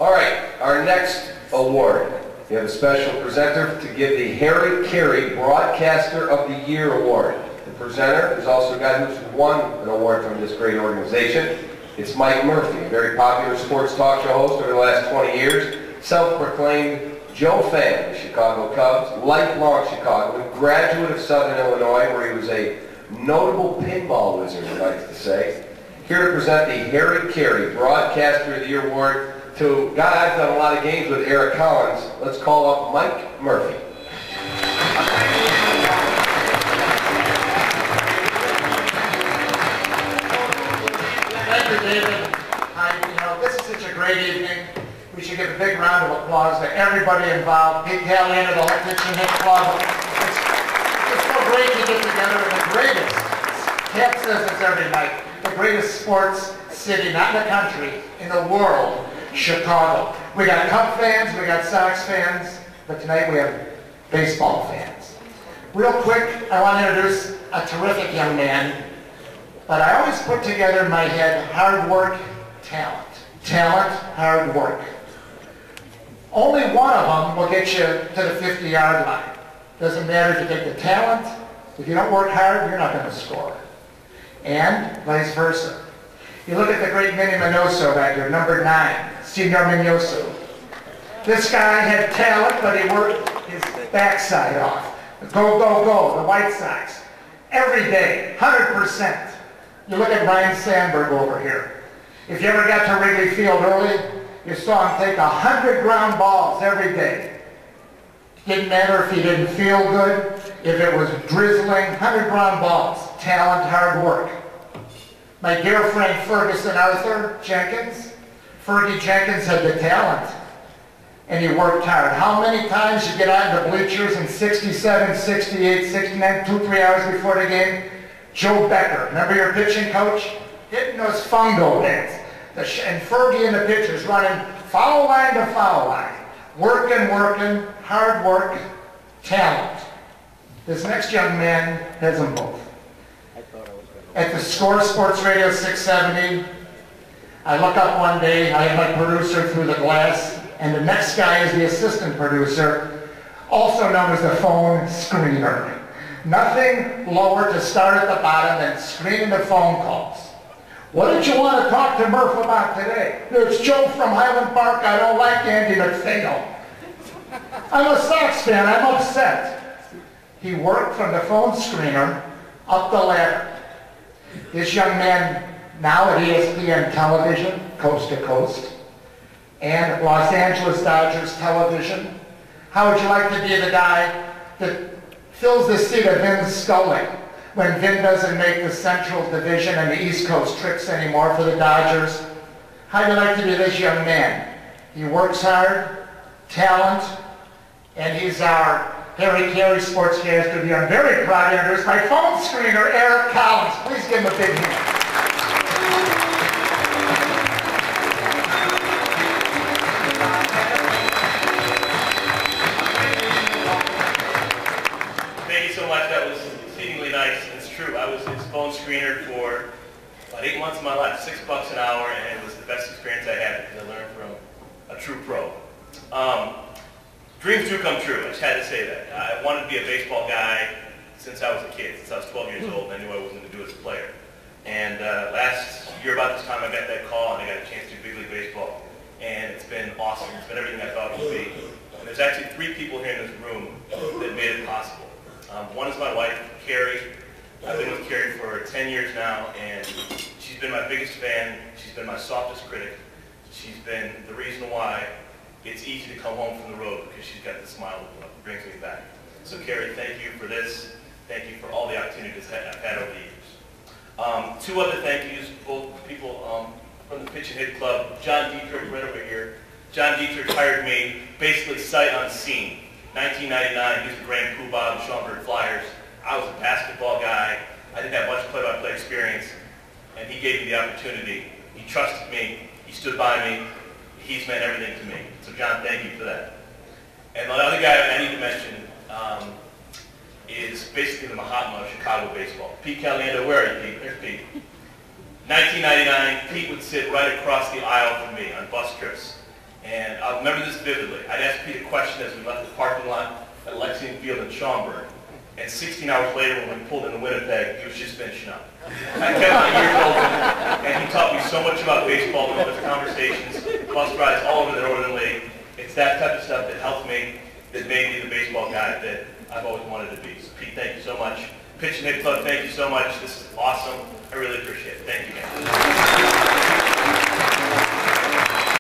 All right, our next award. We have a special presenter to give the Harry Carey Broadcaster of the Year Award. The presenter is also a guy who's won an award from this great organization. It's Mike Murphy, a very popular sports talk show host over the last 20 years, self-proclaimed Joe fan of the Chicago Cubs, lifelong Chicagoan, graduate of Southern Illinois, where he was a notable pinball wizard, I like to say. Here to present the Harry Carey Broadcaster of the Year Award to a guy I've done a lot of games with, Eric Collins. Let's call up Mike Murphy. Thank you, David. This is such a great evening. We should give a big round of applause to everybody involved. Pete Callahan, the whole Kitchen Hit Club. It's so great to get together in the greatest, Cap says this every night, the greatest sports city, not in the country, in the world, Chicago. We got Cub fans, we got Sox fans, but tonight we have baseball fans. Real quick, I want to introduce a terrific young man, but I always put together in my head hard work, talent. Talent, hard work. Only one of them will get you to the 50-yard line. Doesn't matter if you take the talent. If you don't work hard, you're not going to score. And vice versa. You look at the great Minnie Minoso back here, number 9, Senior Minoso. This guy had talent, but he worked his backside off. Go, go, go, the White Sox. Every day, 100%. You look at Ryan Sandberg over here. If you ever got to Wrigley Field early, you saw him take 100 ground balls every day. Didn't matter if he didn't feel good, if it was drizzling, 100 ground balls. Talent, hard work. My dear friend Ferguson Arthur Jenkins, Fergie Jenkins had the talent, and he worked hard. How many times you get out in the bleachers in 67, 68, 69, 2-3 hours before the game? Joe Becker, remember your pitching coach? Hitting those fungo bats. And Fergie and the pitchers running foul line to foul line. Working, working, hard work, talent. This next young man has them both. At the Score Sports Radio 670, I look up one day, I have my producer through the glass, and the next guy is the assistant producer, also known as the phone screener. Nothing lower to start at the bottom than screening the phone calls. What did you want to talk to Murph about today? It's Joe from Highland Park. I don't like Andy McPhail. I'm a Sox fan. I'm upset. He worked from the phone screener up the ladder. This young man now at ESPN Television, coast to coast, and Los Angeles Dodgers Television. How would you like to be the guy that fills the seat of Vin Scully when Vin doesn't make the Central Division and the East Coast trips anymore for the Dodgers? How'd you like to be this young man? He works hard, talent, and he's our Harry Carey Sportscaster of the Year. I'm very proud to introduce my phone screener, Eric Collins. Please give him a big hand. Thank you so much. That was exceedingly nice. It's true. I was his phone screener for about 8 months of my life, $6 an hour, and it was the best experience I had because I learned from a true pro. Dreams do come true. I just had to say that. I wanted to be a baseball guy since I was a kid, since I was 12 years old, and I knew I wasn't going to do it as a player. And last year about this time I got that call and I got a chance to do big league baseball. And it's been awesome. It's been everything I thought it would be. And there's actually 3 people here in this room that made it possible. One is my wife, Carrie. I've been with Carrie for 10 years now, and she's been my biggest fan. She's been my softest critic. She's been the reason why it's easy to come home from the road, because she's got the smile that brings me back. So Carrie, thank you for this. Thank you for all the opportunities I've had over the years. 2 other thank yous, both people from the Pitch and Hit Club. John Dietrich, right over here. John Dietrich hired me basically sight unseen. 1999, he was the Grand Poobah of the Schaumburg Flyers. I was a basketball guy. I didn't have much play-by-play experience, and he gave me the opportunity. He trusted me. He stood by me. He's meant everything to me. So John, thank you for that. And the other guy I need to mention is basically the Mahatma of Chicago baseball. Pete Callahan, where are you, Pete? There's Pete. 1999, Pete would sit right across the aisle from me on bus trips. And I remember this vividly. I'd asked Pete a question as we left the parking lot at Lexington Field in Schaumburg. And 16 hours later, when we pulled into Winnipeg, he was just finishing up. I kept my ears open, and he taught me so much about baseball with those conversations, bus rides all over the Northern League. It's that type of stuff that helped me, that made me the baseball guy that I've always wanted to be. So Pete, thank you so much. Pitch and Hit Club, thank you so much. This is awesome. I really appreciate it. Thank you, man.